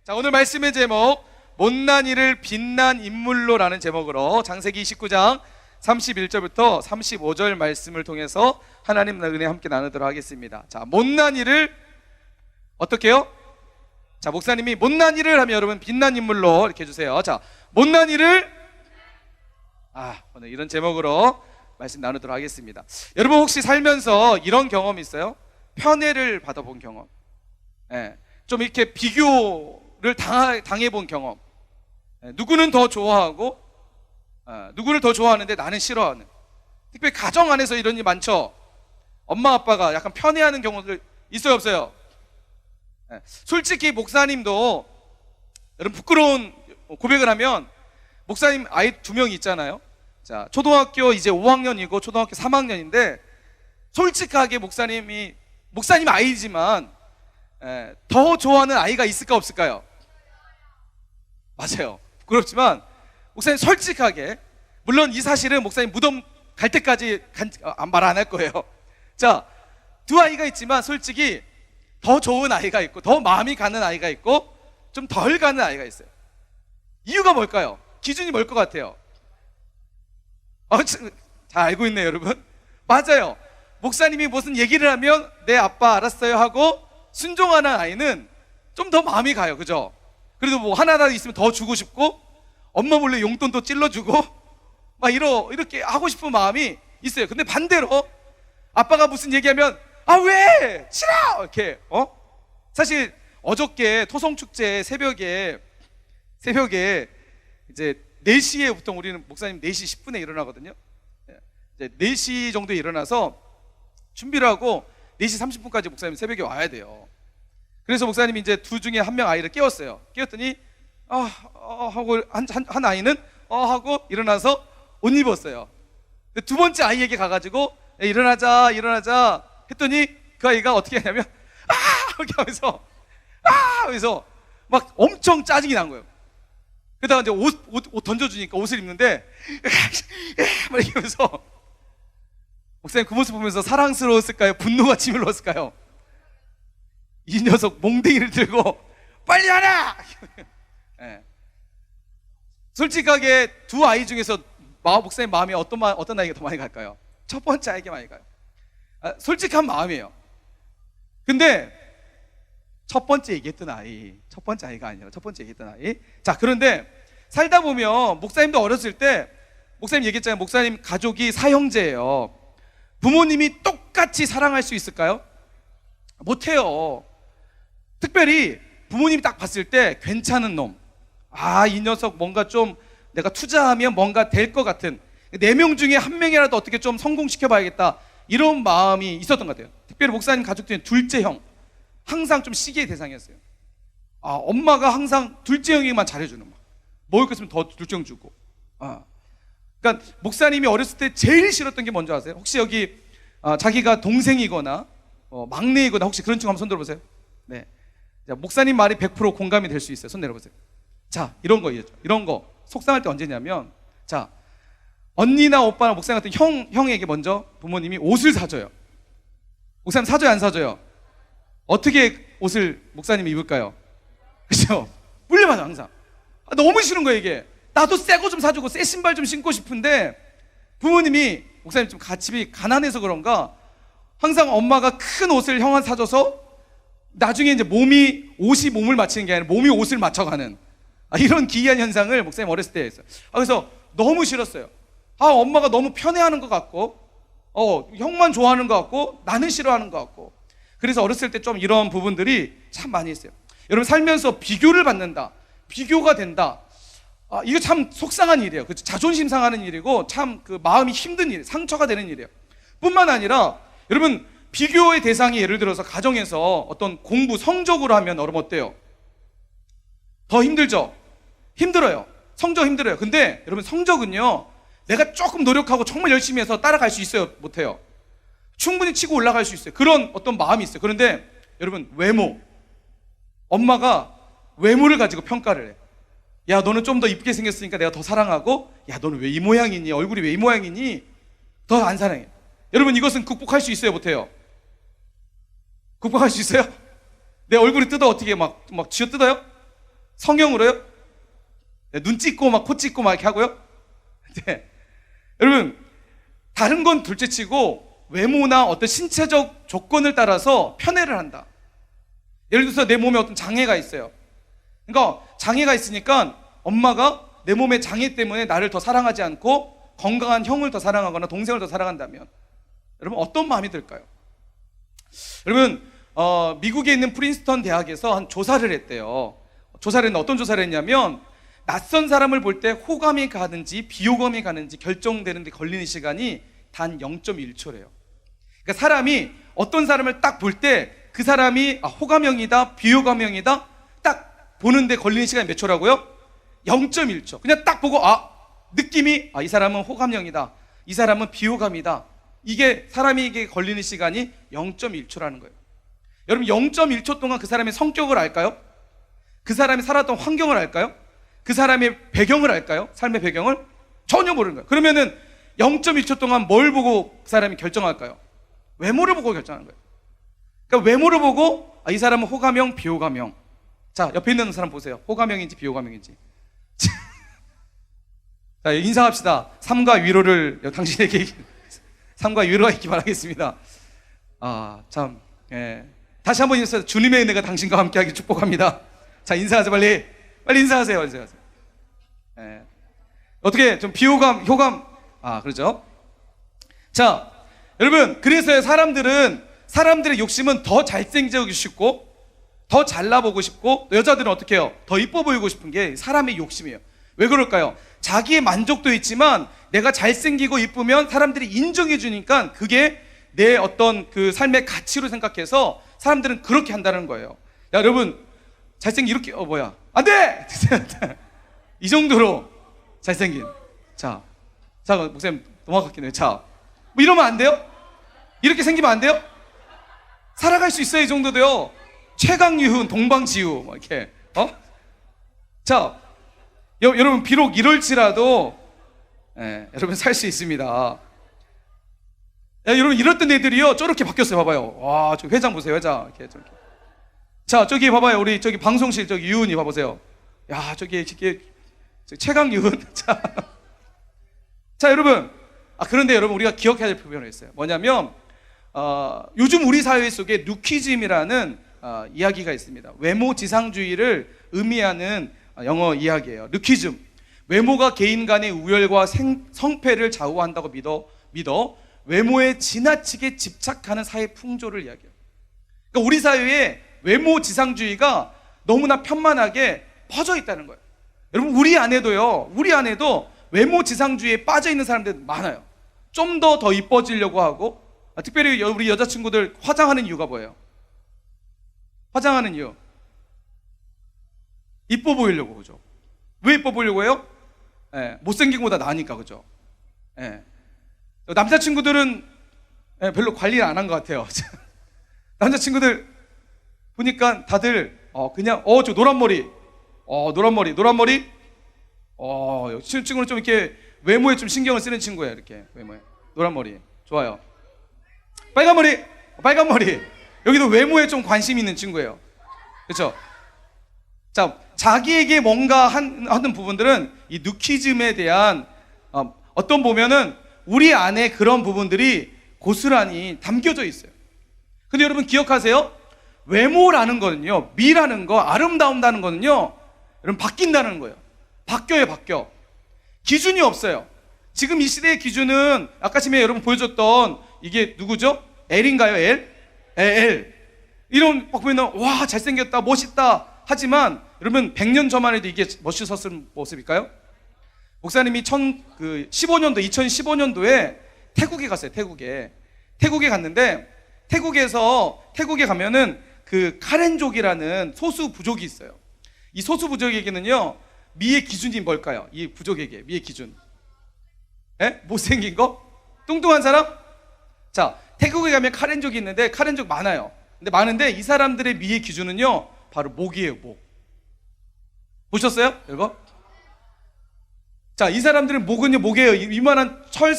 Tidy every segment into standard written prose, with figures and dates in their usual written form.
자, 오늘 말씀의 제목 못난 이를 빛난 인물로라는 제목으로 창세기 29장 31절부터 35절 말씀을 통해서 하나님 은혜 함께 나누도록 하겠습니다. 자, 못난 이를 어떻게 해요? 자, 목사님이 못난 이를 하면 여러분 빛난 인물로 이렇게 해주세요. 자, 못난 이를 오늘 이런 제목으로 말씀 나누도록 하겠습니다. 여러분 혹시 살면서 이런 경험 있어요? 편애를 받아본 경험, 좀 이렇게 비교를 당해본 경험, 누구는 더 좋아하고 누구를 더 좋아하는데 나는 싫어하는, 특별히 가정 안에서 이런 일이 많죠. 엄마 아빠가 약간 편애하는 경우들 있어요, 없어요? 솔직히 목사님도 여러분 부끄러운 고백을 하면 목사님 아이 2명이 있잖아요. 자, 초등학교 이제 5학년이고 초등학교 3학년인데 솔직하게 목사님 아이지만 더 좋아하는 아이가 있을까 없을까요? 맞아요. 부끄럽지만 목사님 솔직하게, 물론 이 사실은 목사님 무덤 갈 때까지 말 안 할 거예요. 자, 2 아이가 있지만 솔직히 더 좋은 아이가 있고 더 마음이 가는 아이가 있고 좀 덜 가는 아이가 있어요. 이유가 뭘까요? 기준이 뭘 것 같아요? 잘 알고 있네요, 여러분. 맞아요. 목사님이 무슨 얘기를 하면 네 아빠 알았어요 하고 순종하는 아이는 좀 더 마음이 가요, 그죠? 그래도 뭐 하나라도 있으면 더 주고 싶고 엄마 몰래 용돈도 찔러주고 막 이렇게 하고 싶은 마음이 있어요. 근데 반대로 아빠가 무슨 얘기하면 왜? 싫어! 이렇게 사실 어저께 토성축제 새벽에 이제 4시에 보통 우리는 목사님 4시 10분에 일어나거든요. 이제 4시 정도에 일어나서 준비를 하고 4시 30분까지 목사님 새벽에 와야 돼요. 그래서 목사님이 이제 2 중에 1명 아이를 깨웠어요. 깨웠더니 하고 한 아이는 하고 일어나서 옷 입었어요. 근데 2번째 아이에게 가가지고 일어나자 했더니 그 아이가 어떻게 하냐면 이렇게 하면서 막 엄청 짜증이 난 거예요. 그러다가 이제 옷 던져주니까 옷을 입는데 막 이렇게 하면서 목사님 그 모습 보면서 사랑스러웠을까요? 분노가 치밀렀을까요? 이 녀석 몽댕이를 들고 빨리 하라! 솔직하게 2 아이 중에서 목사님 마음이 어떤 아이가 더 많이 갈까요? 첫 번째 아이에게 많이 가요. 솔직한 마음이에요. 근데 첫 번째 얘기했던 아이가 아니라 첫 번째 얘기했던 아이. 자, 그런데 살다 보면 목사님도 어렸을 때 목사님 얘기했잖아요. 목사님 가족이 4형제예요. 부모님이 똑같이 사랑할 수 있을까요? 못해요. 특별히 부모님이 딱 봤을 때 괜찮은 놈, 이 녀석 뭔가 좀 내가 투자하면 뭔가 될 것 같은 4명 중에 1명이라도 어떻게 좀 성공시켜 봐야겠다, 이런 마음이 있었던 것 같아요. 특별히 목사님 가족 중에 둘째 형, 항상 좀 시기의 대상이었어요. 엄마가 항상 둘째 형에게만 잘해주는, 먹을 거 있으면 더 둘째 형 주고. 그러니까 목사님이 어렸을 때 제일 싫었던 게 뭔지 아세요? 혹시 여기 자기가 동생이거나 막내이거나 혹시 그런 친구 한번 손 들어보세요. 네. 자, 목사님 말이 100% 공감이 될 수 있어요. 손 내려보세요. 자, 이런 거 속상할 때 언제냐면, 자, 언니나 오빠나 목사님 같은 형에게 먼저 부모님이 옷을 사줘요. 목사님 사줘요, 안 사줘요? 어떻게 옷을 목사님이 입을까요? 그렇죠? 물려받아 항상. 너무 싫은 거예요, 이게. 나도 새 거 좀 사주고 새 신발 좀 신고 싶은데 부모님이, 목사님 좀 집이 가난해서 그런가 항상 엄마가 큰 옷을 형한테 사줘서 나중에 이제 옷이 몸을 맞추는 게 아니라 몸이 옷을 맞춰가는 이런 기이한 현상을 목사님 어렸을 때 했어요. 그래서 너무 싫었어요. 엄마가 너무 편애하는 것 같고 형만 좋아하는 것 같고 나는 싫어하는 것 같고. 그래서 어렸을 때 좀 이런 부분들이 참 많이 있어요. 여러분 살면서 비교를 받는다, 비교가 된다, 이거 참 속상한 일이에요. 자존심 상하는 일이고 참 그 마음이 힘든 일, 상처가 되는 일이에요. 뿐만 아니라 여러분 비교의 대상이 예를 들어서 가정에서 어떤 공부 성적으로 하면 여러분 어때요? 더 힘들죠? 힘들어요. 성적 힘들어요. 근데 여러분 성적은요, 내가 조금 노력하고 정말 열심히 해서 따라갈 수 있어요, 못해요? 충분히 치고 올라갈 수 있어요. 그런 어떤 마음이 있어요. 그런데 여러분 외모, 엄마가 외모를 가지고 평가를 해. 야, 너는 좀 더 이쁘게 생겼으니까 내가 더 사랑하고, 야, 너는 왜 이 모양이니? 얼굴이 왜 이 모양이니? 더 안 사랑해. 여러분 이것은 극복할 수 있어요, 못해요? 극복할 수 있어요? 내 얼굴이 뜯어 어떻게 막 쥐어 뜯어요? 성형으로요? 네, 눈 찍고 막 코 찍고 막 이렇게 하고요? 네. 여러분, 다른 건 둘째치고 외모나 어떤 신체적 조건을 따라서 편애를 한다. 예를 들어서 내 몸에 어떤 장애가 있어요. 그러니까 장애가 있으니까 엄마가 내 몸의 장애 때문에 나를 더 사랑하지 않고 건강한 형을 더 사랑하거나 동생을 더 사랑한다면 여러분 어떤 마음이 들까요? 여러분 미국에 있는 프린스턴 대학에서 한 조사를 했대요. 조사를 했는데 어떤 조사를 했냐면 낯선 사람을 볼 때 호감이 가는지 비호감이 가는지 결정되는 데 걸리는 시간이 단 0.1초래요. 그러니까 사람이 어떤 사람을 딱 볼 때 그 사람이 호감형이다 비호감형이다 딱 보는데 걸리는 시간이 몇 초라고요? 0.1초. 그냥 딱 보고 느낌이 이 사람은 호감형이다 이 사람은 비호감이다, 이게 사람에게 걸리는 시간이 0.1초라는 거예요. 여러분 0.1초 동안 그 사람의 성격을 알까요? 그 사람이 살았던 환경을 알까요? 그 사람의 배경을 알까요? 삶의 배경을? 전혀 모르는 거예요. 그러면은 0.1초 동안 뭘 보고 그 사람이 결정할까요? 외모를 보고 결정하는 거예요. 그러니까 외모를 보고 이 사람은 호감형, 비호감형. 자, 옆에 있는 사람 보세요. 호감형인지 비호감형인지. 자, 인사합시다. 삶과 위로를 당신에게 삶과 위로가 있기 바라겠습니다. 참, 예. 다시 한번 인사해서 주님의 은혜가 당신과 함께하기 축복합니다. 자, 인사하세요. 빨리 인사하세요. 인사하세요. 예. 어떻게 좀 비호감, 효감, 그렇죠? 자, 여러분, 그래서 사람들의 욕심은 더 잘생기고 싶고, 더 잘나보고 싶고, 여자들은 어떻게 해요? 더 이뻐 보이고 싶은 게 사람의 욕심이에요. 왜 그럴까요? 자기의 만족도 있지만 내가 잘생기고 이쁘면 사람들이 인정해 주니까 그게 내 어떤 그 삶의 가치로 생각해서 사람들은 그렇게 한다는 거예요. 야, 여러분, 잘생긴 이렇게, 안 돼! 이 정도로 잘생긴. 자, 목사님 넘어갔긴 해요. 자, 뭐 이러면 안 돼요? 이렇게 생기면 안 돼요? 살아갈 수 있어요, 이 정도도요. 최강유훈, 동방지우, 이렇게, 자, 여러분, 비록 이럴지라도, 여러분 살 수 있습니다. 여러분, 이랬던 애들이요, 저렇게 바뀌었어요. 봐봐요. 와, 저 회장 보세요, 회장. 이렇게, 저렇게. 자, 저기 봐봐요. 우리 저기 방송실, 저기 유훈이 봐보세요. 야, 저기 최강유훈. 자, 여러분. 그런데 여러분, 우리가 기억해야 될 부분이 있어요. 뭐냐면, 요즘 우리 사회 속에 누키즘이라는 이야기가 있습니다. 외모 지상주의를 의미하는 영어 이야기예요. 누키즘. 외모가 개인 간의 우열과 성패를 좌우한다고 믿어 외모에 지나치게 집착하는 사회 풍조를 이야기해요. 그러니까 우리 사회에 외모 지상주의가 너무나 편만하게 퍼져 있다는 거예요. 여러분, 우리 안에도 외모 지상주의에 빠져 있는 사람들 많아요. 좀 더 이뻐지려고 하고, 특별히 우리 여자친구들 화장하는 이유가 뭐예요? 화장하는 이유, 이뻐 보이려고, 그죠? 왜 이뻐 보이려고 해요? 못생긴 것보다 나으니까, 그죠? 남자친구들은 별로 관리를 안 한 것 같아요. 남자친구들 보니까 다들 그냥 저 노란머리, 친구는 좀 이렇게 외모에 좀 신경을 쓰는 친구예요. 이렇게 외모에 노란머리 좋아요. 빨간머리 여기도 외모에 좀 관심 있는 친구예요. 그렇죠? 자, 자기에게 뭔가 하는 부분들은 이 누키즘에 대한 어떤 보면은 우리 안에 그런 부분들이 고스란히 담겨져 있어요. 근데 여러분 기억하세요? 외모라는 거는요, 미라는 거, 아름다움다는 거는요, 여러분 바뀐다는 거예요. 바뀌어. 기준이 없어요. 지금 이 시대의 기준은 아까 전에 여러분 보여줬던 이게 누구죠? L인가요? L. 이런 막 보면 와 잘생겼다, 멋있다 하지만 여러분 100년 전만 해도 이게 멋있었을 모습일까요? 목사님이 2015년도에 태국에 갔어요. 태국에 갔는데 태국에 가면은 그 카렌족이라는 소수 부족이 있어요. 이 소수 부족에게는요, 미의 기준이 뭘까요? 이 부족에게 미의 기준. 못생긴 거? 뚱뚱한 사람? 자, 태국에 가면 카렌족이 있는데 카렌족 많아요. 근데 많은데 이 사람들의 미의 기준은요, 바로 목이에요, 목. 보셨어요? 여러분? 자, 이 사람들은 목은요, 목에요. 이만한 철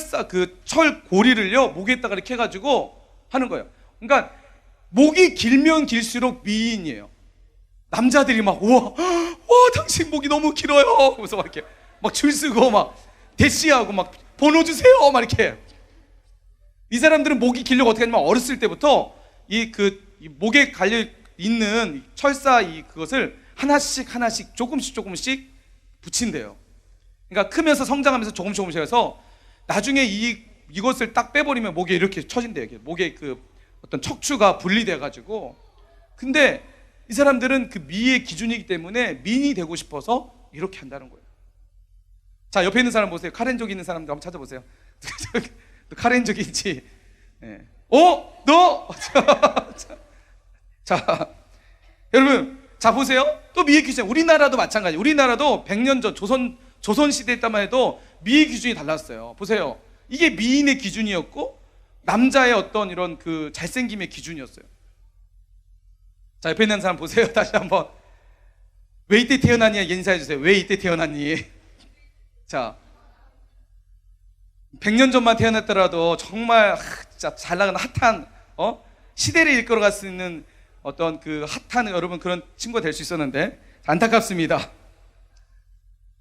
고리를요, 목에다가 이렇게 해가지고 하는 거예요. 그러니까 목이 길면 길수록 미인이에요. 남자들이 막 우와, 와 당신 목이 너무 길어요. 그래서 막 이렇게 막 줄 서고 막 대시하고 막 번호 주세요. 막 이렇게. 이 사람들은 목이 길려고 어떻게 하냐면 어렸을 때부터 이 목에 갈려 있는 철사 그것을 하나씩 조금씩 붙인대요. 그러니까 크면서 성장하면서 조금씩 해서 나중에 이것을 딱 빼버리면 목에 이렇게 처진대요. 목에 어떤 척추가 분리돼 가지고. 근데 이 사람들은 그 미의 기준이기 때문에 미인이 되고 싶어서 이렇게 한다는 거예요. 자, 옆에 있는 사람 보세요. 카렌족이 있는 사람들 한번 찾아보세요. 카렌족인지. 네. 너? 자, 여러분, 자 보세요. 또 미의 기준. 우리나라도 마찬가지. 우리나라도 100년 전 조선 시대 때만 해도 미의 기준이 달랐어요. 보세요. 이게 미인의 기준이었고 남자의 어떤 이런 잘생김의 기준이었어요. 자, 옆에 있는 사람 보세요. 다시 한번. 왜 이때 태어났니? 인사해 주세요. 왜 이때 태어났니? 자, 100년 전만 태어났더라도 정말 진짜 잘 나가는 핫한 시대를 이끌어갈 수 있는 어떤 핫한 여러분 그런 친구가 될 수 있었는데 안타깝습니다.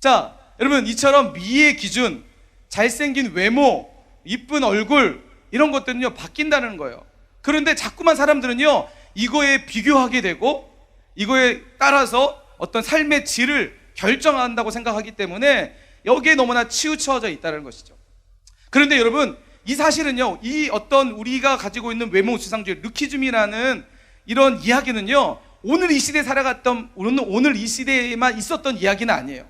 자, 여러분 이처럼 미의 기준, 잘생긴 외모, 이쁜 얼굴 이런 것들은요 바뀐다는 거예요. 그런데 자꾸만 사람들은요 이거에 비교하게 되고 이거에 따라서 어떤 삶의 질을 결정한다고 생각하기 때문에 여기에 너무나 치우쳐져 있다는 것이죠. 그런데 여러분 이 사실은요 이 어떤 우리가 가지고 있는 외모 지상주의 루키즘이라는 이런 이야기는요 오늘 이 시대에 살아갔던 오늘 이 시대에만 있었던 이야기는 아니에요.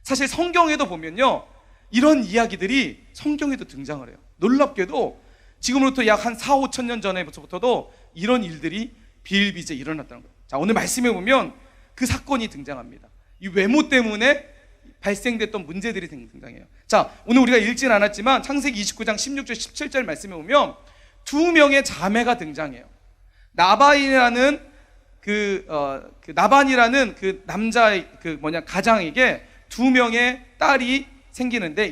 사실 성경에도 보면요 이런 이야기들이 성경에도 등장을 해요. 놀랍게도 지금으로부터 약 한 4, 5천 년 전에부터도 이런 일들이 비일비재 일어났다는 거예요. 자, 오늘 말씀해 보면 그 사건이 등장합니다. 이 외모 때문에 발생됐던 문제들이 등장해요. 자, 오늘 우리가 읽진 않았지만 창세기 29장 16절 17절 말씀해 보면 두 명의 자매가 등장해요. 나반이라는 나반이라는 남자의 가장에게 두 명의 딸이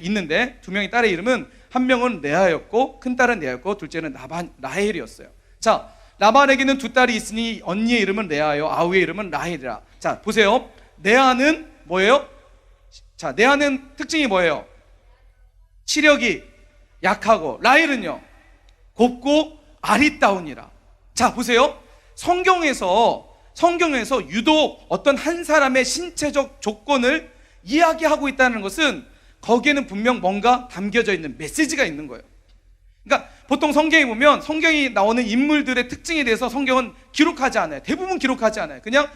있는데 두 명의 딸의 이름은 한 명은 레아였고 큰 딸은 레아였고 둘째는 라헬이었어요. 자, 라반에게는 두 딸이 있으니 언니의 이름은 레아요 아우의 이름은 라헬이라. 자, 보세요. 레아는 뭐예요? 자, 레아는 특징이 뭐예요? 치력이 약하고 라헬은요 곱고 아리따우니라. 자, 보세요. 성경에서 유독 어떤 한 사람의 신체적 조건을 이야기하고 있다는 것은 거기에는 분명 뭔가 담겨져 있는 메시지가 있는 거예요. 그러니까 보통 성경에 보면 성경이 나오는 인물들의 특징에 대해서 성경은 기록하지 않아요. 대부분 기록하지 않아요. 그냥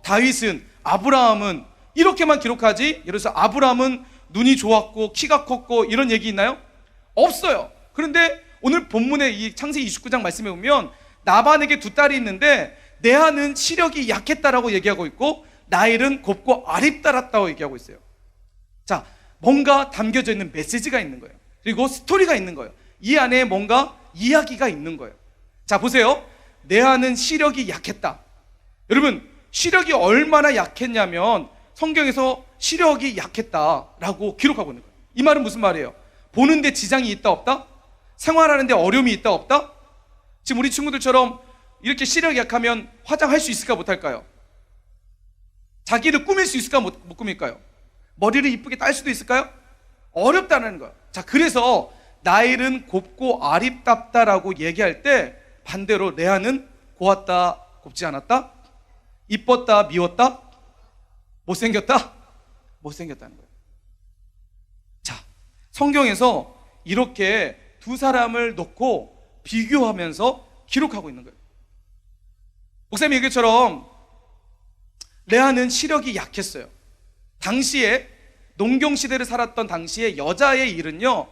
다윗은, 아브라함은 이렇게만 기록하지. 예를 들어서 아브라함은 눈이 좋았고 키가 컸고 이런 얘기 있나요? 없어요. 그런데 오늘 본문의 이 창세기 29장 말씀에 보면 나반에게 두 딸이 있는데 레아는 시력이 약했다라고 얘기하고 있고 라헬은 곱고 아립달았다고 얘기하고 있어요. 자, 뭔가 담겨져 있는 메시지가 있는 거예요. 그리고 스토리가 있는 거예요. 이 안에 뭔가 이야기가 있는 거예요. 자, 보세요. 레아는 시력이 약했다. 여러분, 시력이 얼마나 약했냐면 성경에서 시력이 약했다라고 기록하고 있는 거예요. 이 말은 무슨 말이에요? 보는데 지장이 있다 없다? 생활하는데 어려움이 있다 없다? 지금 우리 친구들처럼 이렇게 시력이 약하면 화장할 수 있을까 못할까요? 자기를 꾸밀 수 있을까 못 꾸밀까요? 머리를 이쁘게 딸 수도 있을까요? 어렵다는 거예요. 자, 그래서 라헬은 곱고 아립답다라고 얘기할 때 반대로 레아는 고왔다, 곱지 않았다? 이뻤다, 미웠다? 못생겼다? 못생겼다는 거예요. 자, 성경에서 이렇게 두 사람을 놓고 비교하면서 기록하고 있는 거예요. 목사님 얘기처럼 레아는 시력이 약했어요. 당시에 농경시대를 살았던 당시에 여자의 일은요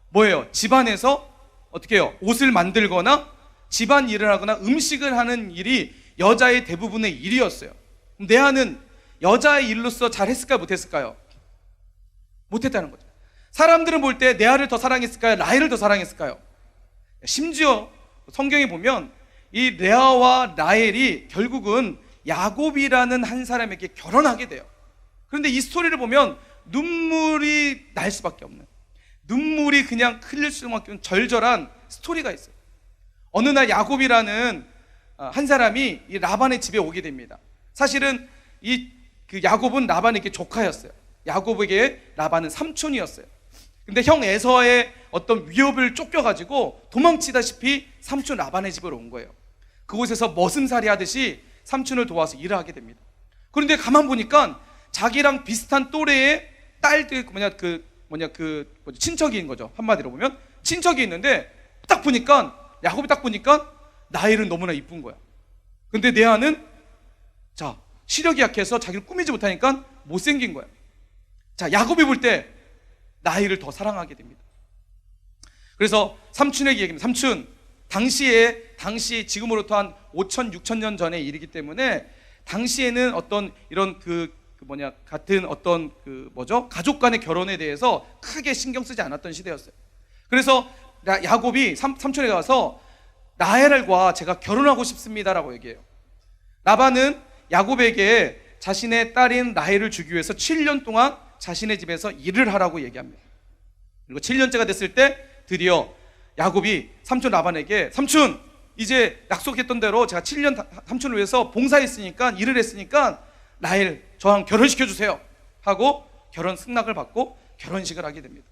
뭐예요? 집안에서 어떻게 해요? 옷을 만들거나 집안 일을 하거나 음식을 하는 일이 여자의 대부분의 일이었어요. 레아는 여자의 일로서 잘했을까요? 못했을까요? 못했다는 거죠. 사람들은 볼 때 레아를 더 사랑했을까요? 라헬을 더 사랑했을까요? 심지어 성경에 보면 이 레아와 라헬이 결국은 야곱이라는 한 사람에게 결혼하게 돼요. 그런데 이 스토리를 보면 눈물이 날 수밖에 없는, 눈물이 그냥 흘릴 수밖에 없는 절절한 스토리가 있어요. 어느 날 야곱이라는 한 사람이 이 라반의 집에 오게 됩니다. 사실은 그 야곱은 라반에게 조카였어요. 야곱에게 라반은 삼촌이었어요. 근데 형 에서의 어떤 위협을 쫓겨가지고 도망치다시피 삼촌 라반의 집으로 온 거예요. 그곳에서 머슴살이 하듯이 삼촌을 도와서 일을 하게 됩니다. 그런데 가만 보니까 자기랑 비슷한 또래의 딸들, 친척인 거죠. 한마디로 보면 친척이 있는데 딱 보니까 야곱이 딱 보니까 나엘은 너무나 이쁜 거야. 근데 레아는 시력이 약해서 자기를 꾸미지 못하니까 못생긴 거야. 야곱이 볼 때 나엘을 더 사랑하게 됩니다. 그래서 삼촌에게 얘기합니다. 삼촌, 당시에 지금으로부터 한 5천, 6천 년 전의 일이기 때문에 당시에는 어떤 이런 같은 어떤 가족 간의 결혼에 대해서 크게 신경 쓰지 않았던 시대였어요. 그래서 야곱이 삼촌에게 가서 라헬과 제가 결혼하고 싶습니다라고 얘기해요. 라반은 야곱에게 자신의 딸인 라헬을 주기 위해서 7년 동안 자신의 집에서 일을 하라고 얘기합니다. 그리고 7년째가 됐을 때 드디어 야곱이 삼촌 라반에게, 삼촌, 이제 약속했던 대로 제가 7년 삼촌을 위해서 봉사했으니까, 일을 했으니까 라헬 저랑 결혼시켜 주세요 하고 결혼 승낙을 받고 결혼식을 하게 됩니다.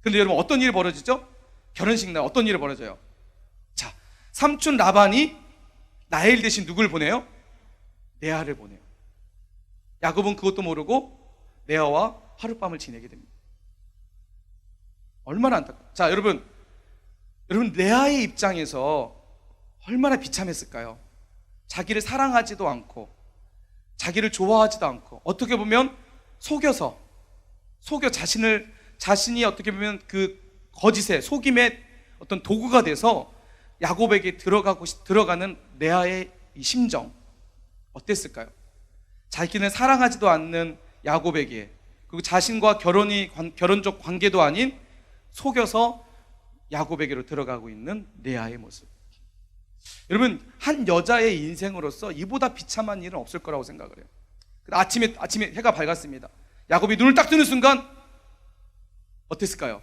근데 여러분, 어떤 일이 벌어지죠? 결혼식 날 어떤 일이 벌어져요? 삼촌 라반이 라헬 대신 누굴 보내요? 레아를 보내요. 야곱은 그것도 모르고 레아와 하룻밤을 지내게 됩니다. 얼마나 안타까워요. 여러분 레아의 입장에서 얼마나 비참했을까요? 자기를 사랑하지도 않고 자기를 좋아하지도 않고, 어떻게 보면 속여 자신이 어떻게 보면 그 거짓의 속임의 어떤 도구가 돼서 야곱에게 들어가는 레아의 이 심정 어땠을까요? 자기는 사랑하지도 않는 야곱에게, 그리고 자신과 결혼적 관계도 아닌 속여서 야곱에게로 들어가고 있는 레아의 모습. 여러분, 한 여자의 인생으로서 이보다 비참한 일은 없을 거라고 생각을 해요. 아침에 해가 밝았습니다. 야곱이 눈을 딱 뜨는 순간 어땠을까요?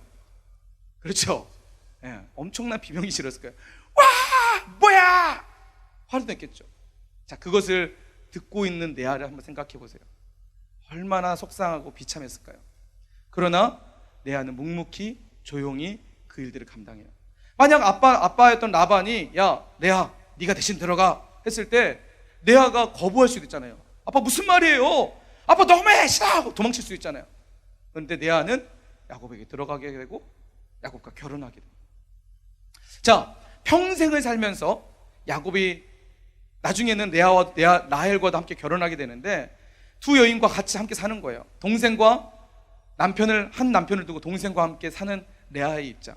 그렇죠? 엄청난 비명이 지렀을 거예요. 와, 뭐야! 화를 냈겠죠. 그것을 듣고 있는 레아를 한번 생각해 보세요. 얼마나 속상하고 비참했을까요? 그러나 레아는 묵묵히 조용히 그 일들을 감당해요. 만약 아빠였던 라반이, 야 레아, 네가 대신 들어가 했을 때 레아가 거부할 수도 있잖아요. 아빠 무슨 말이에요? 아빠 너무해, 싫어! 하고 도망칠 수 있잖아요. 그런데 레아는 야곱에게 들어가게 되고 야곱과 결혼하게 됩니다. 평생을 살면서 야곱이 나중에는 라헬과도 함께 결혼하게 되는데 두 여인과 같이 함께 사는 거예요. 동생과 한 남편을 두고 동생과 함께 사는 레아의 입장.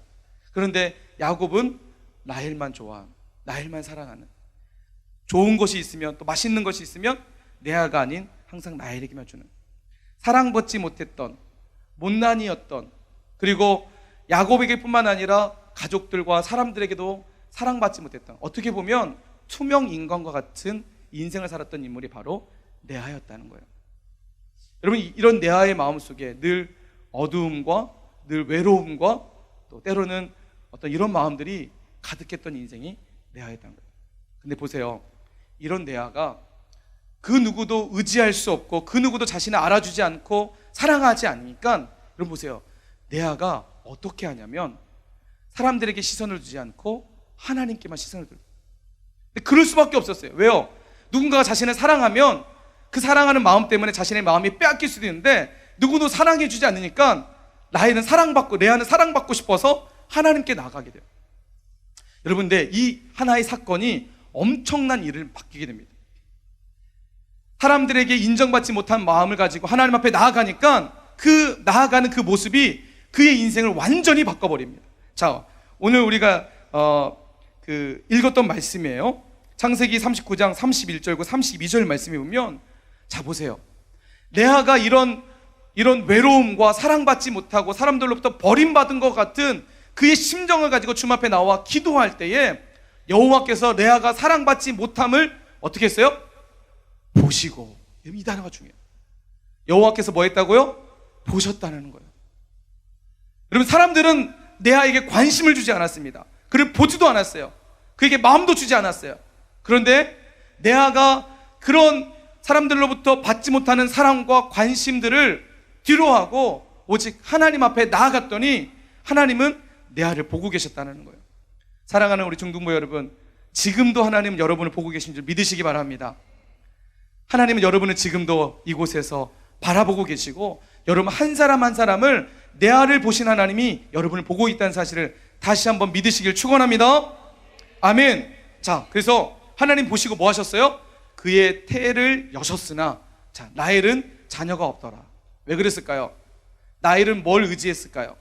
그런데 야곱은 라헬만 좋아하는, 라헬만 사랑하는, 좋은 것이 있으면, 또 맛있는 것이 있으면 레아가 아닌 항상 라헬에게만 주는, 사랑받지 못했던, 못난이였던, 그리고 야곱에게 뿐만 아니라 가족들과 사람들에게도 사랑받지 못했던, 어떻게 보면 투명 인간과 같은 인생을 살았던 인물이 바로 레아였다는 거예요. 여러분, 이런 레아의 마음속에 늘 어두움과 늘 외로움과 또 때로는 어떤 이런 마음들이 가득했던 인생이 레아였다는 거예요. 근데 보세요, 이런 레아가 그 누구도 의지할 수 없고 그 누구도 자신을 알아주지 않고 사랑하지 않으니까, 여러분 보세요, 레아가 어떻게 하냐면 사람들에게 시선을 주지 않고 하나님께만 시선을 들고, 근데 그럴 수밖에 없었어요. 왜요? 누군가가 자신을 사랑하면 그 사랑하는 마음 때문에 자신의 마음이 빼앗길 수도 있는데, 누구도 사랑해주지 않으니까 레아는 사랑받고 싶어서 하나님께 나아가게 돼요. 여러분, 근데 이 하나의 사건이 엄청난 일을 바뀌게 됩니다. 사람들에게 인정받지 못한 마음을 가지고 하나님 앞에 나아가니까 나아가는 그 모습이 그의 인생을 완전히 바꿔버립니다. 오늘 우리가 읽었던 말씀이에요. 창세기 39장 31절과 32절 말씀에 보면, 보세요, 레아가 이런 외로움과 사랑받지 못하고 사람들로부터 버림받은 것 같은 그의 심정을 가지고 주님 앞에 나와 기도할 때에 여호와께서 레아가 사랑받지 못함을 어떻게 했어요? 보시고. 이 단어가 중요해요. 여호와께서 뭐 했다고요? 보셨다는 거예요. 여러분, 사람들은 레아에게 관심을 주지 않았습니다. 그를 보지도 않았어요. 그에게 마음도 주지 않았어요. 그런데 레아가 그런 사람들로부터 받지 못하는 사랑과 관심들을 뒤로하고 오직 하나님 앞에 나아갔더니 하나님은 레아를 보고 계셨다는 거예요. 사랑하는 우리 중등부 여러분, 지금도 하나님은 여러분을 보고 계신 줄 믿으시기 바랍니다. 하나님은 여러분을 지금도 이곳에서 바라보고 계시고, 여러분 한 사람 한 사람을, 레아를 보신 하나님이 여러분을 보고 있다는 사실을 다시 한번 믿으시길 축원합니다. 아멘. 자, 그래서 하나님 보시고 뭐 하셨어요? 그의 태를 여셨으나, 자, 라헬은 자녀가 없더라. 왜 그랬을까요? 라헬은 뭘 의지했을까요?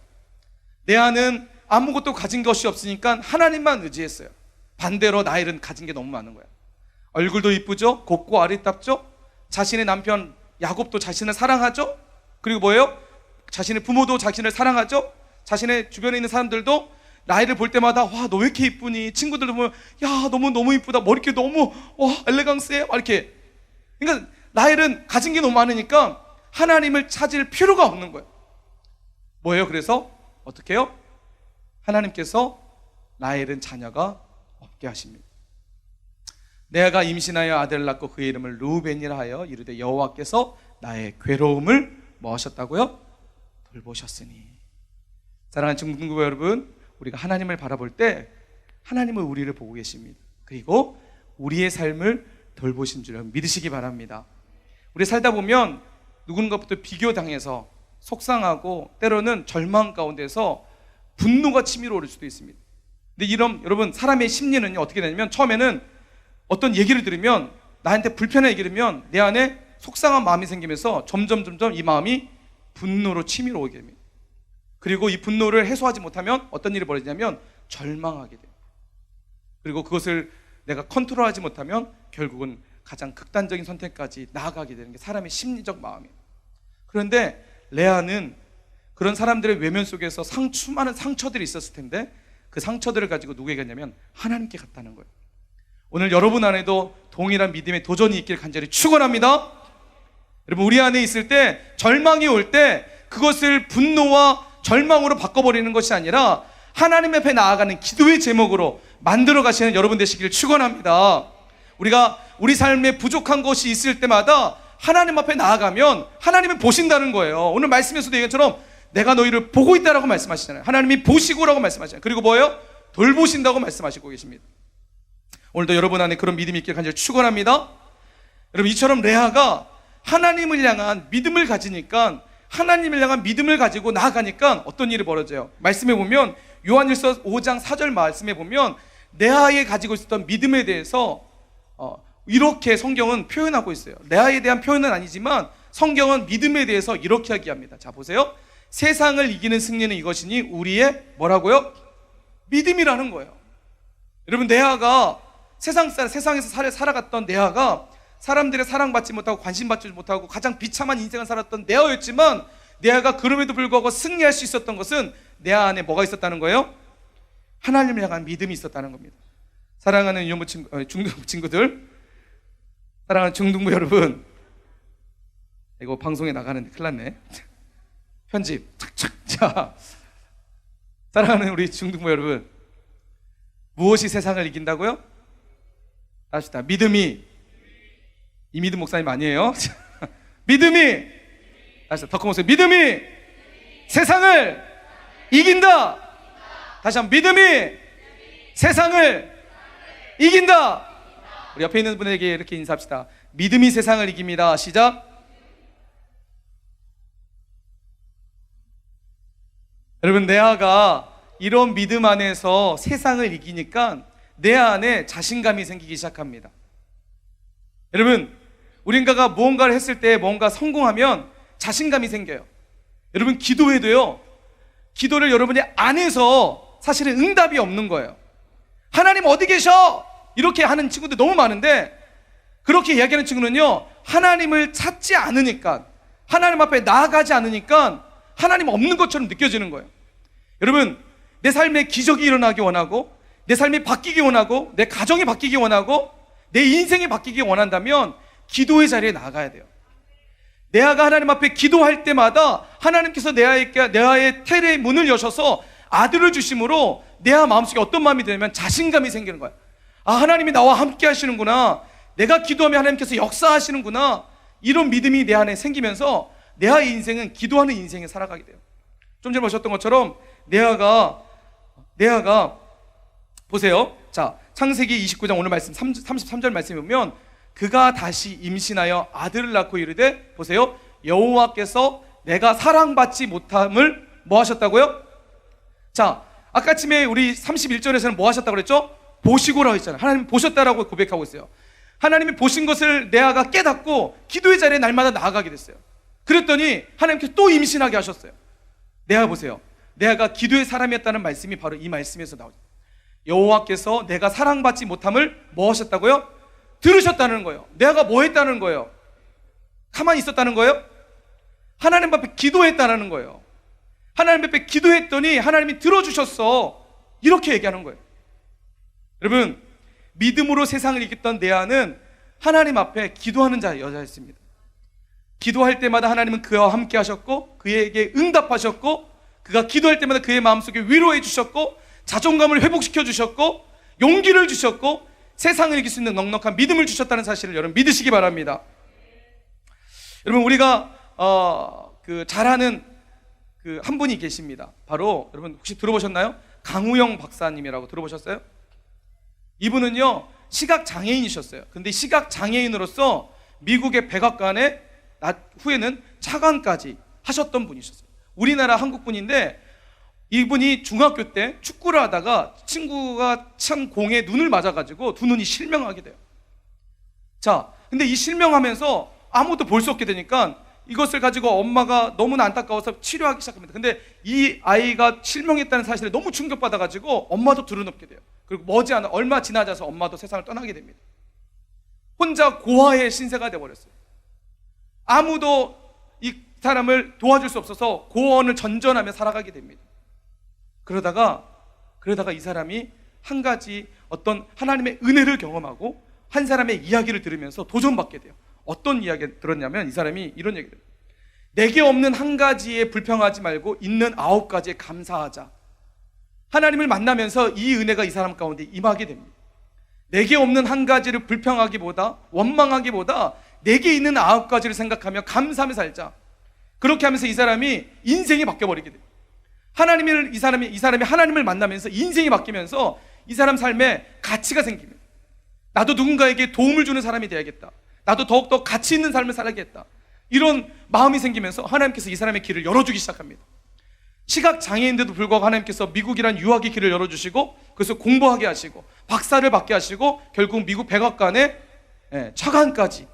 레아는 아무것도 가진 것이 없으니까 하나님만 의지했어요. 반대로 라헬은 가진 게 너무 많은 거야. 얼굴도 이쁘죠? 곱고 아리답죠? 자신의 남편 야곱도 자신을 사랑하죠? 그리고 뭐예요? 자신의 부모도 자신을 사랑하죠? 자신의 주변에 있는 사람들도 라헬을 볼 때마다, 와, 너 왜 이렇게 이쁘니? 친구들도 보면, 야, 너무 이쁘다. 머리띠 너무, 와, 엘레강스해. 막 이렇게. 그러니까 라헬은 가진 게 너무 많으니까 하나님을 찾을 필요가 없는 거예요. 뭐예요? 그래서 어떻게 해요? 하나님께서 라헬은 자녀가 없게 하십니다. 레아가 임신하여 아들을 낳고 그의 이름을 르우벤이라 하여 이르되 여호와께서 나의 괴로움을 뭐 하셨다고요? 돌보셨으니. 사랑하는 중등부 여러분, 우리가 하나님을 바라볼 때 하나님은 우리를 보고 계십니다. 그리고 우리의 삶을 돌보신 줄 믿으시기 바랍니다. 우리 살다 보면 누군가부터 비교당해서 속상하고 때로는 절망 가운데서 분노가 치밀어 오를 수도 있습니다. 근데 이런, 여러분, 사람의 심리는 어떻게 되냐면, 처음에는 어떤 얘기를 들으면, 나한테 불편한 얘기를 들으면 내 안에 속상한 마음이 생기면서 점점 이 마음이 분노로 치밀어 오게 됩니다. 그리고 이 분노를 해소하지 못하면 어떤 일이 벌어지냐면 절망하게 돼요. 그리고 그것을 내가 컨트롤하지 못하면 결국은 가장 극단적인 선택까지 나아가게 되는 게 사람의 심리적 마음이에요. 그런데 레아는 그런 사람들의 외면 속에서 수많은 상처들이 있었을 텐데 그 상처들을 가지고 누구에게 갔냐면 하나님께 갔다는 거예요. 오늘 여러분 안에도 동일한 믿음의 도전이 있길 간절히 축원합니다. 여러분, 우리 안에 있을 때, 절망이 올 때 그것을 분노와 절망으로 바꿔버리는 것이 아니라 하나님 앞에 나아가는 기도의 제목으로 만들어 가시는 여러분 되시길 축원합니다. 우리가 우리 삶에 부족한 것이 있을 때마다 하나님 앞에 나아가면 하나님은 보신다는 거예요. 오늘 말씀에서도 얘기처럼 내가 너희를 보고 있다라고 말씀하시잖아요. 하나님이 보시고라고 말씀하시잖아요. 그리고 뭐예요? 돌보신다고 말씀하시고 계십니다. 오늘도 여러분 안에 그런 믿음이 있길 간절히 축원합니다. 여러분, 이처럼 레아가 하나님을 향한 믿음을 가지니까, 하나님을 향한 믿음을 가지고 나아가니까 어떤 일이 벌어져요? 말씀해 보면, 요한일서 5장 4절 말씀해 보면 레아에 가지고 있었던 믿음에 대해서 이렇게 성경은 표현하고 있어요. 레아에 대한 표현은 아니지만 성경은 믿음에 대해서 이렇게 이야기합니다. 자, 보세요. 세상을 이기는 승리는 이것이니 우리의 뭐라고요? 믿음이라는 거예요. 여러분, 레아가 세상에서 살아갔던 레아가 사람들의 사랑받지 못하고 관심받지 못하고 가장 비참한 인생을 살았던 레아였지만, 레아가 그럼에도 불구하고 승리할 수 있었던 것은 레아 안에 뭐가 있었다는 거예요? 하나님을 향한 믿음이 있었다는 겁니다. 사랑하는 유년부 중등부 친구들, 사랑하는 중등부 여러분, 이거 방송에 나가는데 큰일 났네. 편집 착착. 자, 사랑하는 우리 중등부 여러분, 무엇이 세상을 이긴다고요? 합시다. 믿음이. 이 믿음 목사님 아니에요? 믿음이. 다시 더 큰 목소리. 믿음이 세상을 이긴다. 다시 한번. 믿음이 세상을 이긴다. 우리 옆에 있는 분에게 이렇게 인사합시다. 믿음이 세상을 이깁니다. 시작. 여러분, 레아가 이런 믿음 안에서 세상을 이기니까 내 안에 자신감이 생기기 시작합니다. 여러분, 우리가 무언가를 했을 때 뭔가 성공하면 자신감이 생겨요. 여러분, 기도해도요, 기도를 여러분이 안에서 사실은 응답이 없는 거예요. 하나님 어디 계셔? 이렇게 하는 친구들 너무 많은데, 그렇게 이야기하는 친구는요, 하나님을 찾지 않으니까, 하나님 앞에 나아가지 않으니까 하나님 없는 것처럼 느껴지는 거예요. 여러분, 내 삶에 기적이 일어나기 원하고, 내 삶이 바뀌기 원하고, 내 가정이 바뀌기 원하고, 내 인생이 바뀌기 원한다면 기도의 자리에 나가야 돼요. 레아가 하나님 앞에 기도할 때마다 하나님께서 레아의 태의 문을 여셔서 아들을 주심으로 레아 마음속에 어떤 마음이 드냐면 자신감이 생기는 거야. 아, 하나님이 나와 함께 하시는구나. 내가 기도하면 하나님께서 역사하시는구나, 이런 믿음이 내 안에 생기면서 레아의 인생은 기도하는 인생에 살아가게 돼요. 좀 전에 보셨던 것처럼 레아가 보세요. 자, 창세기 29장 오늘 말씀 33절 말씀에 보면 그가 다시 임신하여 아들을 낳고 이르되, 보세요, 여호와께서 내가 사랑받지 못함을 뭐 하셨다고요? 자, 아까쯤에 우리 31절에서는 뭐 하셨다고 그랬죠? 보시고라고 했잖아요. 하나님 보셨다라고 고백하고 있어요. 하나님이 보신 것을 레아가 깨닫고 기도의 자리에 날마다 나아가게 됐어요. 그랬더니 하나님께서 또 임신하게 하셨어요. 레아 보세요. 레아가 기도의 사람이었다는 말씀이 바로 이 말씀에서 나오죠. 여호와께서 내가 사랑받지 못함을 뭐 하셨다고요? 들으셨다는 거예요. 레아가 뭐 했다는 거예요? 가만히 있었다는 거예요? 하나님 앞에 기도했다는 거예요. 하나님 앞에 기도했더니 하나님이 들어주셨어, 이렇게 얘기하는 거예요. 여러분, 믿음으로 세상을 이겼던 레아는 하나님 앞에 기도하는 여자였습니다. 기도할 때마다 하나님은 그와 함께 하셨고 그에게 응답하셨고, 그가 기도할 때마다 그의 마음속에 위로해 주셨고 자존감을 회복시켜 주셨고 용기를 주셨고 세상을 이길 수 있는 넉넉한 믿음을 주셨다는 사실을 여러분 믿으시기 바랍니다. 여러분, 우리가 잘 아는 한 분이 계십니다. 바로 여러분 혹시 들어보셨나요? 강우영 박사님이라고 들어보셨어요? 이분은요 시각 장애인이셨어요. 근데 시각 장애인으로서 미국의 백악관에 후에는 차관까지 하셨던 분이셨어요. 우리나라 한국 분인데, 이분이 중학교 때 축구를 하다가 친구가 찬 공에 눈을 맞아가지고 두 눈이 실명하게 돼요. 자, 근데 이 실명하면서 아무것도 볼 수 없게 되니까 이것을 가지고 엄마가 너무나 안타까워서 치료하기 시작합니다. 근데 이 아이가 실명했다는 사실에 너무 충격받아가지고 엄마도 두려움게 돼요. 그리고 머지않아 얼마 지나자서 엄마도 세상을 떠나게 됩니다. 혼자 고아의 신세가 되어버렸어요. 아무도 이 사람을 도와줄 수 없어서 고원을 전전하며 살아가게 됩니다. 그러다가 이 사람이 한 가지 어떤 하나님의 은혜를 경험하고 한 사람의 이야기를 들으면서 도전받게 돼요. 어떤 이야기를 들었냐면 이 사람이 이런 얘기를 해요. 내게 없는 한 가지에 불평하지 말고 있는 9가지에 감사하자. 하나님을 만나면서 이 은혜가 이 사람 가운데 임하게 됩니다. 내게 없는 한 가지를 불평하기보다 원망하기보다 내게 있는 9가지를 생각하며 감사하며 살자. 그렇게 하면서 이 사람이 인생이 바뀌어버리게 돼요. 이 사람이 하나님을 만나면서 인생이 바뀌면서 이 사람 삶에 가치가 생깁니다. 나도 누군가에게 도움을 주는 사람이 되어야겠다. 나도 더욱더 가치 있는 삶을 살아야겠다. 이런 마음이 생기면서 하나님께서 이 사람의 길을 열어주기 시작합니다. 시각 장애인데도 불구하고 하나님께서 미국이란 유학의 길을 열어주시고 그래서 공부하게 하시고 박사를 받게 하시고 결국 미국 백악관에 차관까지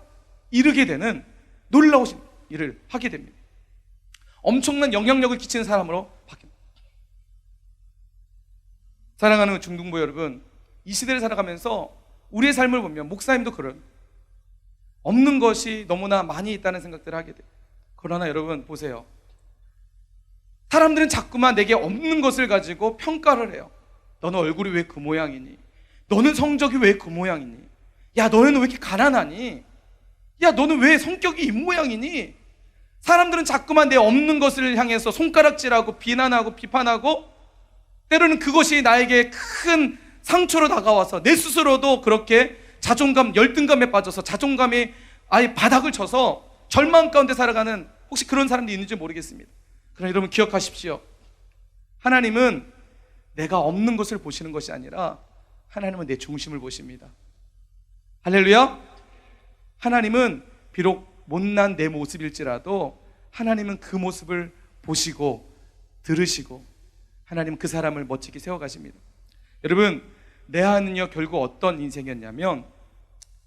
이르게 되는 놀라우신 일을 하게 됩니다. 엄청난 영향력을 끼치는 사람으로 바뀝니다. 사랑하는 중등부 여러분, 이 시대를 살아가면서 우리의 삶을 보면 목사님도 그런 없는 것이 너무나 많이 있다는 생각들을 하게 돼요. 그러나 여러분 보세요. 사람들은 자꾸만 내게 없는 것을 가지고 평가를 해요. 너는 얼굴이 왜 그 모양이니? 너는 성적이 왜 그 모양이니? 야, 너는 왜 이렇게 가난하니? 야, 너는 왜 성격이 이 모양이니? 사람들은 자꾸만 내 없는 것을 향해서 손가락질하고 비난하고 비판하고 때로는 그것이 나에게 큰 상처로 다가와서 내 스스로도 그렇게 자존감, 열등감에 빠져서 자존감이 아예 바닥을 쳐서 절망 가운데 살아가는 혹시 그런 사람도 있는지 모르겠습니다. 그러나 여러분 기억하십시오. 하나님은 내가 없는 것을 보시는 것이 아니라 하나님은 내 중심을 보십니다. 할렐루야. 하나님은 비록 못난 내 모습일지라도 하나님은 그 모습을 보시고 들으시고 하나님은 그 사람을 멋지게 세워가십니다. 여러분, 레아는요 결국 어떤 인생이었냐면,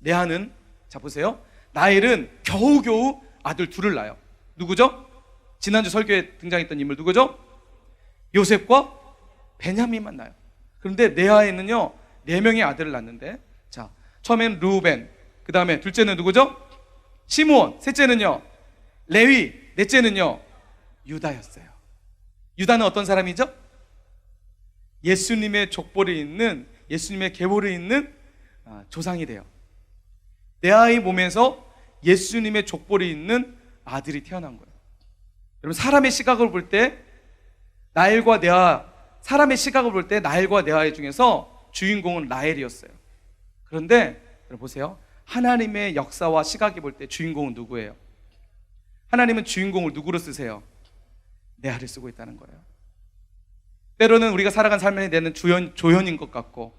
레아는 자 보세요, 라헬은 겨우겨우 아들 둘을 낳아요. 누구죠? 지난주 설교에 등장했던 인물 누구죠? 요셉과 베냐민만 낳아요. 그런데 레아에는요 4명의 아들을 낳는데, 자 처음엔 르우벤, 그 다음에 둘째는 누구죠? 시므온, 셋째는요 레위, 넷째는요 유다였어요. 유다는 어떤 사람이죠? 예수님의 족보를 잇는, 예수님의 계보를 잇는 조상이 돼요. 레아의 몸에서 예수님의 족보를 잇는 아들이 태어난 거예요. 여러분, 사람의 시각을 볼 때 나엘과 레아, 사람의 시각을 볼 때 나엘과 레아 중에서 주인공은 라헬이었어요. 그런데 여러분 보세요, 하나님의 역사와 시각이 볼 때 주인공은 누구예요? 하나님은 주인공을 누구로 쓰세요? 내 아를 쓰고 있다는 거예요. 때로는 우리가 살아간 삶에 내는 조연인 것 같고,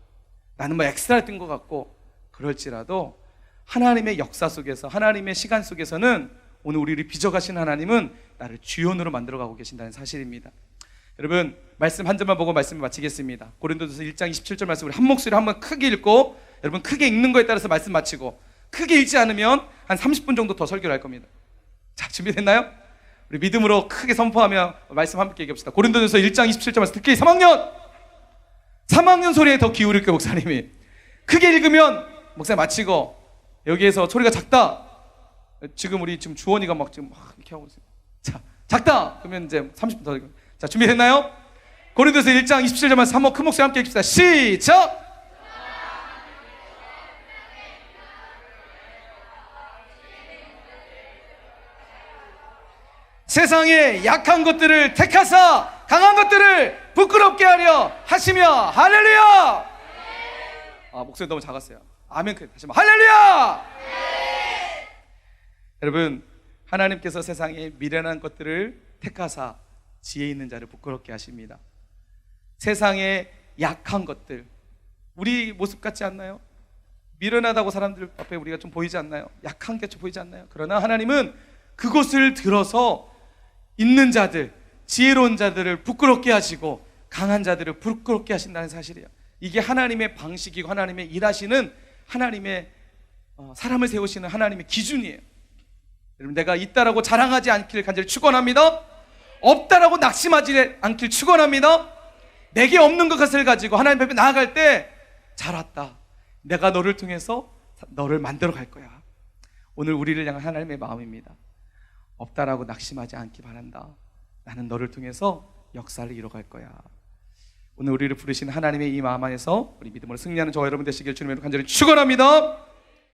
나는 뭐 엑스트라 뜬 것 같고 그럴지라도 하나님의 역사 속에서, 하나님의 시간 속에서는 오늘 우리를 빚어가신 하나님은 나를 주연으로 만들어가고 계신다는 사실입니다. 여러분, 말씀 한 절만 보고 말씀을 마치겠습니다. 고린도전서 1장 27절 말씀 우리 한 목소리로 한번 크게 읽고, 여러분 크게 읽는 거에 따라서 말씀 마치고, 크게 읽지 않으면 한 30분 정도 더 설교를 할 겁니다. 자, 준비됐나요? 우리 믿음으로 크게 선포하며 말씀 함께 얘기합시다. 고린도전서 1장 27절 말씀, 특히 3학년 소리에 더 기울일게요. 목사님이 크게 읽으면 목사님 마치고, 여기에서 소리가 작다, 지금 우리 지금 주원이가 막 지금 이렇게 하고 있어요. 자, 작다 그러면 이제 30분 더 읽어요. 자, 준비됐나요? 고린도서 1장 27절 말씀 한번 큰 목소리 함께 읽읍시다. 시작! 세상의 약한 것들을 택하사 강한 것들을 부끄럽게 하려 하시며, 할렐루야! 목소리 너무 작았어요. 아멘. 다시 한번 할렐루야! 여러분, 하나님께서 세상에 미련한 것들을 택하사 지혜 있는 자를 부끄럽게 하십니다. 세상의 약한 것들, 우리 모습 같지 않나요? 미련하다고 사람들 앞에 우리가 좀 보이지 않나요? 약한 게 좀 보이지 않나요? 그러나 하나님은 그것을 들어서 있는 자들, 지혜로운 자들을 부끄럽게 하시고 강한 자들을 부끄럽게 하신다는 사실이에요. 이게 하나님의 방식이고 하나님의 일하시는, 하나님의 사람을 세우시는 하나님의 기준이에요. 여러분, 내가 있다라고 자랑하지 않기를 간절히 축원합니다. 없다라고 낙심하지 않길 축원합니다. 내게 없는 것을 가지고 하나님 앞에 나아갈 때, 잘 왔다, 내가 너를 통해서 너를 만들어 갈 거야. 오늘 우리를 향한 하나님의 마음입니다. 없다라고 낙심하지 않기 바란다. 나는 너를 통해서 역사를 이뤄갈 거야. 오늘 우리를 부르신 하나님의 이 마음 안에서 우리 믿음으로 승리하는 저와 여러분 되시길 주님으로 간절히 축원합니다.